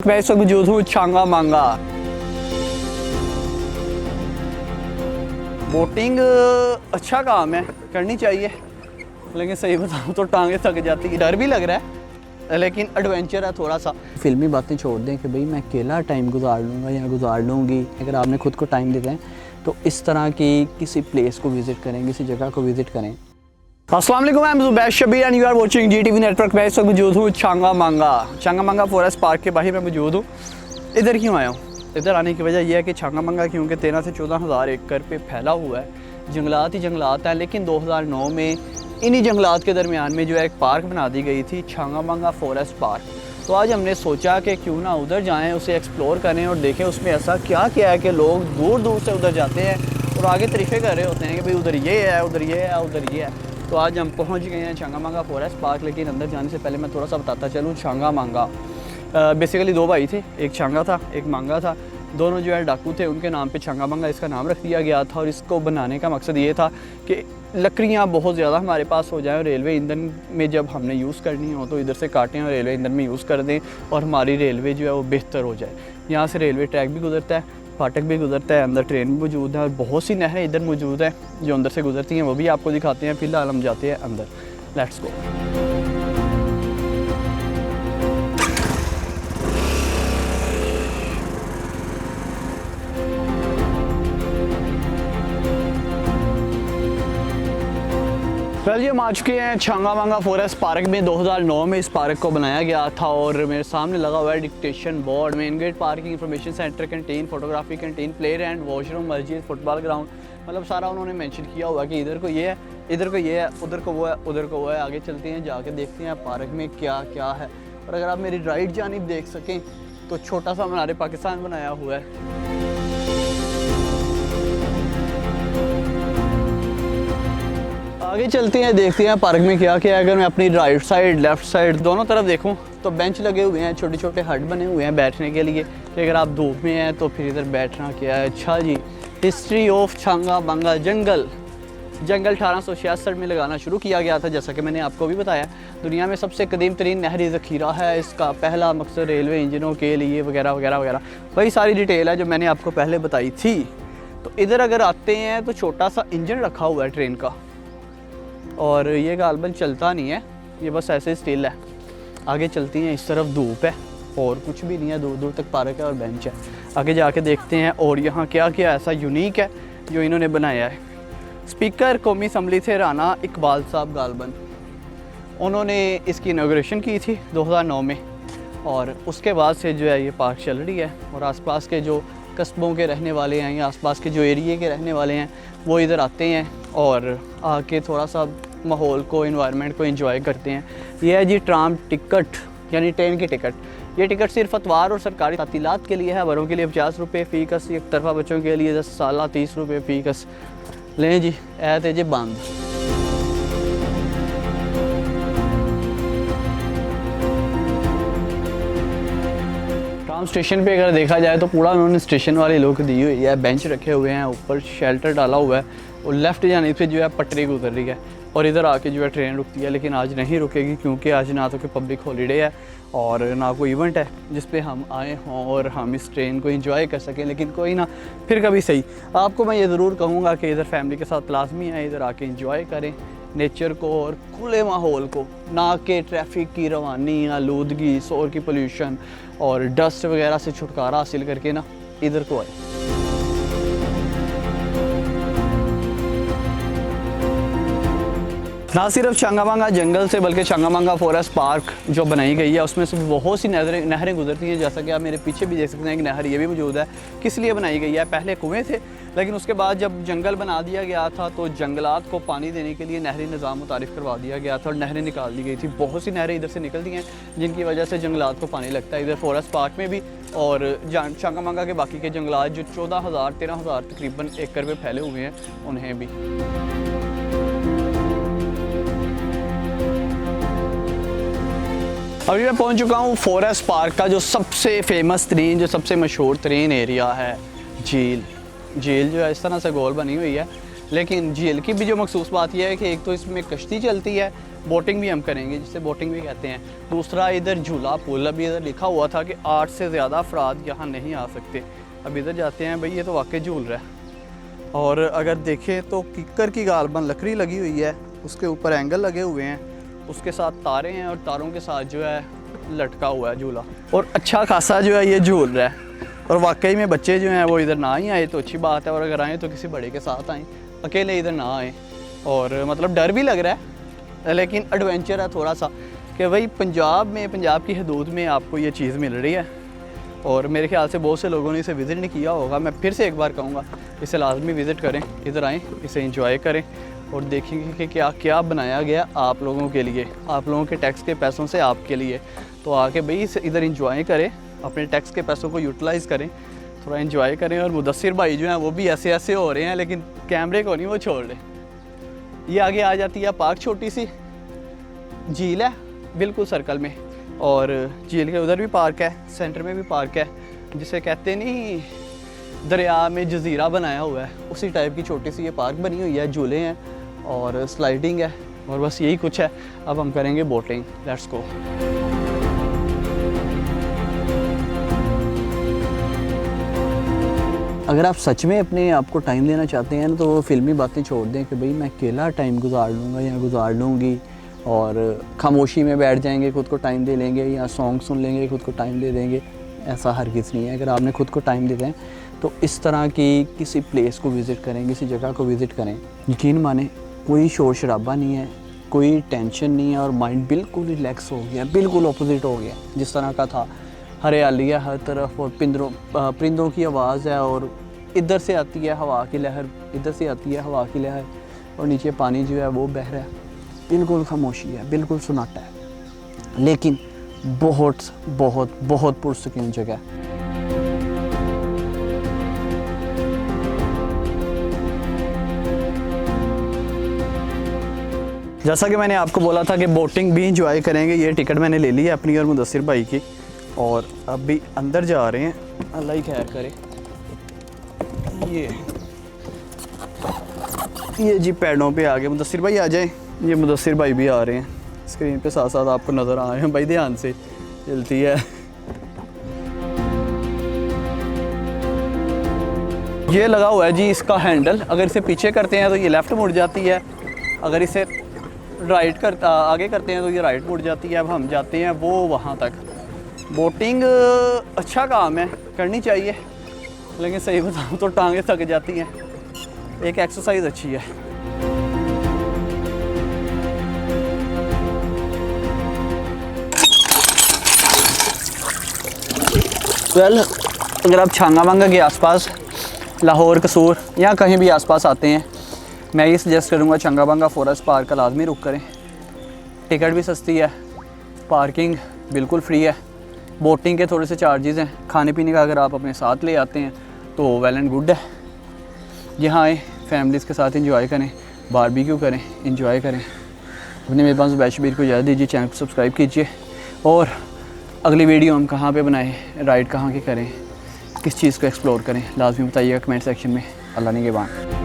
मैं इस वक्त मौजूद हूँ छांगा मांगा। बोटिंग अच्छा काम है, करनी चाहिए, लेकिन सही बताऊँ तो टांगे थक जाती है। डर भी लग रहा है लेकिन एडवेंचर है थोड़ा सा। फिल्मी बातें छोड़ दें कि भाई मैं अकेला टाइम गुजार लूँगा या गुजार लूँगी। अगर आपने खुद को टाइम देते हैं तो इस तरह की किसी प्लेस को विज़िट करें, किसी जगह को विज़िट करें। अस्सलाम वालेकुम, मैं Zubair Shabir and you are watching GTV network. मैं इस वक्त मौजूद हूँ छांगा मांगा फॉरेस्ट पार्क के बाहर मैं मौजूद हूँ। इधर क्यों आया हूँ? इधर आने की वजह यह है कि छांगा मांगा क्योंकि 13 से 14 हज़ार एकड़ पे फैला हुआ है, जंगलात ही जंगलात हैं। लेकिन 2009 में इन्हीं जंगलात के दरमियान में जो है एक पार्क बना दी गई थी, छांगा मांगा फॉरेस्ट पार्क। तो आज हमने सोचा कि क्यों ना उधर जाएँ, उसे एक्सप्लोर करें और देखें उसमें ऐसा क्या क्या है कि लोग दूर दूर से उधर जाते हैं और आगे तरीफ़े कर रहे होते हैं कि भाई उधर ये है, उधर ये है, उधर ये है। तो आज हम पहुंच गए हैं छांगा मांगा फॉरेस्ट पार्क। लेकिन अंदर जाने से पहले मैं थोड़ा सा बताता चलूँ। छांगा मांगा बेसिकली दो भाई थे, एक छांगा था एक मांगा था। दोनों जो है डाकू थे, उनके नाम पे छांगा मांगा इसका नाम रख दिया गया था। और इसको बनाने का मकसद ये था कि लकड़ियाँ बहुत ज़्यादा हमारे पास हो जाएं और रेलवे ईंधन में जब हमने यूज़ करनी हो तो इधर से काटें और रेलवे ईंधन में यूज़ कर दें और हमारी रेलवे जो है वो बेहतर हो जाए। यहाँ से रेलवे ट्रैक भी गुजरता है, फाटक भी गुजरता है, अंदर ट्रेन भी मौजूद है और बहुत सी नहरें इधर मौजूद हैं जो अंदर से गुजरती हैं, वो भी आपको दिखाते हैं। फिलहाल हम जाते हैं अंदर, लेट्स गो। वेल ये हम आ चुके हैं छांगा मांगा फॉरेस्ट पार्क में। 2009 में इस पार्क को बनाया गया था और मेरे सामने लगा हुआ है dictation board, main gate, parking information centre, canteen, photography canteen, play and washroom, मस्जिद, फुटबॉल ग्राउंड, मतलब सारा उन्होंने मेंशन किया हुआ है कि इधर को ये है, इधर को ये है, उधर को वो है, उधर को वो है। आगे चलते हैं, जाके देखते हैं पार्क में क्या क्या है। और अगर आप मेरी राइट जानिब देख सकें तो छोटा सा मीनार पाकिस्तान बनाया हुआ है। आगे चलते हैं, देखते हैं पार्क में क्या क्या है। अगर मैं अपनी राइट साइड लेफ्ट साइड दोनों तरफ देखूं तो बेंच लगे हुए हैं, छोटे छोटे हट बने हुए हैं बैठने के लिए कि अगर आप धूप में हैं तो फिर इधर बैठना क्या है। अच्छा जी, हिस्ट्री ऑफ छांगा मांगा। जंगल 1866 में लगाना शुरू किया गया था, जैसा कि मैंने आपको भी बताया। दुनिया में सबसे कदीम तरीन नहरी ज़ख़ीरा है। इसका पहला मकसद रेलवे इंजनों के लिए वगैरह वगैरह वगैरह, वही सारी डिटेल है जो मैंने आपको पहले बताई थी। तो इधर अगर आते हैं तो छोटा सा इंजन रखा हुआ है ट्रेन का और ये गालबन चलता नहीं है, ये बस ऐसे स्टिल है। आगे चलती हैं, इस तरफ धूप है और कुछ भी नहीं है, दूर दूर तक पार्क है और बेंच है। आगे जाके देखते हैं और यहाँ क्या क्या ऐसा यूनिक है जो इन्होंने बनाया है। स्पीकर कौमी असम्बली थे राना इकबाल साहब गालबन, उन्होंने इसकी इनॉग्रेशन की थी 2009 में और उसके बाद से जो है ये पार्क चल रही है। और आसपास के जो कस्बों के रहने वाले हैं या आसपास के जो एरिए के रहने वाले हैं वो इधर आते हैं और आके थोड़ा सा माहौल को, इन्वायरमेंट को एंजॉय करते हैं। ये है जी ट्राम टिकट, यानी ट्रेन की टिकट। ये टिकट सिर्फ अतवार और सरकारी तातीलात के लिए है। बड़ों के लिए 50 रुपये फ़ी कस, एक तरफा बच्चों के लिए 10 साल 30 रुपये फ़ी कस। लें जी, ऐ थे जी बंद। ट्राम स्टेशन पे अगर देखा जाए तो पूरा उन्होंने स्टेशन वाली लुक दी हुई है। बेंच रखे हुए हैं, ऊपर शेल्टर डाला हुआ है और लेफ़्ट जाने पे जो है पटरी गुजर रही है और इधर आके जो है ट्रेन रुकती है। लेकिन आज नहीं रुकेगी क्योंकि आज ना तो कोई पब्लिक हॉलीडे है और ना कोई इवेंट है जिस पे हम आए हों और हम इस ट्रेन को एंजॉय कर सकें। लेकिन कोई ना, फिर कभी सही। आपको मैं ये ज़रूर कहूँगा कि इधर फैमिली के साथ लाजमी है, इधर आके एंजॉय करें नेचर को और खुले माहौल को, ना कि ट्रैफिक की रवानी, आलूदगी, शोर की पोल्यूशन और डस्ट वगैरह से छुटकारा हासिल करके ना इधर को आए। ना सिर्फ छांगा मांगा जंगल से बल्कि छांगा मांगा फॉरेस्ट पार्क जो बनाई गई है उसमें से बहुत सी नहरें गुजरती हैं। जैसा कि आप मेरे पीछे भी देख सकते हैं कि नहर ये भी मौजूद है। किस लिए बनाई गई है? पहले कुएँ थे लेकिन उसके बाद जब जंगल बना दिया गया था तो जंगलात को पानी देने के लिए नहरी निज़ाम मुतारिफ़ करवा दिया गया था और नहरें निकाल दी गई थी। बहुत सी नहरें इधर से निकलती हैं जिनकी वजह से जंगलात को पानी लगता है इधर फॉरेस्ट पार्क में भी। और छांगा मांगा के बाकी के जंगलात जो 13,000 तकरीबन एकड़ पे फैले हुए हैं उन्हें भी। अभी मैं पहुंच चुका हूं फॉरेस्ट पार्क का जो सबसे फेमस तरीन, जो सबसे मशहूर तरीन एरिया है, झील। झील जो है इस तरह से गोल बनी हुई है लेकिन झील की भी जो मखसूस बात यह है कि एक तो इसमें कश्ती चलती है, बोटिंग भी हम करेंगे जिसे बोटिंग भी कहते हैं। दूसरा इधर झूला पुल, अभी इधर लिखा हुआ था कि 8 से ज़्यादा अफराद यहाँ नहीं आ सकते। अब इधर जाते हैं भाई, ये तो वाकई झूल रहा है। और अगर देखें तो किक्कर की गालबन लकड़ी लगी हुई है, उसके ऊपर एंगल लगे हुए हैं, उसके साथ तारे हैं और तारों के साथ जो है लटका हुआ है झूला, और अच्छा खासा जो है ये झूल रहा है। और वाकई में बच्चे जो हैं वो इधर ना ही आए तो अच्छी बात है, और अगर आएँ तो किसी बड़े के साथ आएँ, अकेले इधर ना आएँ। और मतलब डर भी लग रहा है लेकिन एडवेंचर है थोड़ा सा कि भाई पंजाब में, पंजाब की हदूद में आपको ये चीज़ मिल रही है। और मेरे ख्याल से बहुत से लोगों ने इसे विज़िट नहीं किया होगा। मैं फिर से एक बार कहूँगा इसे लाजमी विज़िट करें, इधर आएँ, इसे इंजॉय करें और देखेंगे कि क्या क्या बनाया गया आप लोगों के लिए, आप लोगों के टैक्स के पैसों से आपके लिए। तो आके भाई इसे इधर इंजॉय करें, अपने टैक्स के पैसों को यूटिलाइज़ करें, थोड़ा इंजॉय करें। और मुदस्सिर भाई जो हैं वो भी ऐसे ऐसे हो रहे हैं, लेकिन कैमरे को नहीं वो छोड़ रहे। ये आगे आ जाती है पार्क, छोटी सी झील है बिल्कुल सर्कल में, और झील के उधर भी पार्क है, सेंटर में भी पार्क है, जिसे कहते नहीं दरिया में जजीरा बनाया हुआ है, उसी टाइप की छोटी सी ये पार्क बनी हुई है। झूले हैं और स्लाइडिंग है, और बस यही कुछ है। अब हम करेंगे बोटिंग, लेट्स गो। अगर आप सच में अपने आप को टाइम देना चाहते हैं ना, तो वो फिल्मी बातें छोड़ दें कि भाई मैं अकेला टाइम गुजार लूँगा या गुजार लूँगी, और खामोशी में बैठ जाएंगे, खुद को टाइम दे लेंगे, या सॉन्ग सुन लेंगे, खुद को टाइम दे देंगे। ऐसा हरगिज़ नहीं है। अगर आपने खुद को टाइम देते हैं तो इस तरह की किसी प्लेस को विज़िट करें, किसी जगह को विज़िट करें, यकीन माने कोई शोर शराबा नहीं है, कोई टेंशन नहीं है, और माइंड बिल्कुल रिलैक्स हो गया, बिल्कुल अपोजिट हो गया जिस तरह का था। हरियाली है हर तरफ, और परिंदों की आवाज़ है, और इधर से आती है हवा की लहर, इधर से आती है हवा की लहर, और नीचे पानी जो है वो बह रहा है। बिल्कुल खामोशी है, बिल्कुल सन्नाटा है, लेकिन बहुत बहुत बहुत पुरसुकून जगह है। जैसा कि मैंने आपको बोला था कि बोटिंग भी इंजॉय करेंगे, ये टिकट मैंने ले ली है अपनी और मुदस्सिर भाई की, और अब भी अंदर जा रहे हैं। अल्लाह ही खैर करे। ये जी पैडों पे आ गए, मुदस्सिर भाई आ जाए। ये मुदस्सिर भाई भी आ रहे हैं स्क्रीन पे, साथ साथ आपको नज़र आ रहे हैं भाई, ध्यान से चलती है। ये लगा हुआ है जी इसका हैंडल, अगर इसे पीछे करते हैं तो ये लेफ़्ट मुड़ जाती है, अगर इसे राइट आगे करते हैं तो ये राइट मुड़ जाती है। अब हम जाते हैं वो वहाँ तक। बोटिंग अच्छा काम है, करनी चाहिए, लेकिन सही बताऊँ तो टांगें थक जाती हैं। एक एक्सरसाइज अच्छी है। अगर आप छांगा मांगा के आसपास, लाहौर, कसूर या कहीं भी आसपास आते हैं, मैं ये सजेस्ट करूँगा छांगा मांगा फॉरेस्ट पार्क का लाजमी रुक करें। टिकट भी सस्ती है, पार्किंग बिल्कुल फ्री है, बोटिंग के थोड़े से चार्जेस हैं, खाने पीने का अगर आप अपने साथ ले आते हैं तो वेल एंड गुड है। यहाँ आए, फैमिलीज़ के साथ इंजॉय करें, बारबेक्यू करें, इंजॉय करें। अपने मेज़बान ज़ुबैर शब्बीर को इजाज़त दीजिए, चैनल को सब्सक्राइब कीजिए, और अगली वीडियो हम कहाँ पे बनाएं, राइड कहाँ की करें, किस चीज़ को एक्सप्लोर करें, लाजमी बताइएगा कमेंट सेक्शन में। अल्लाह निगहबान।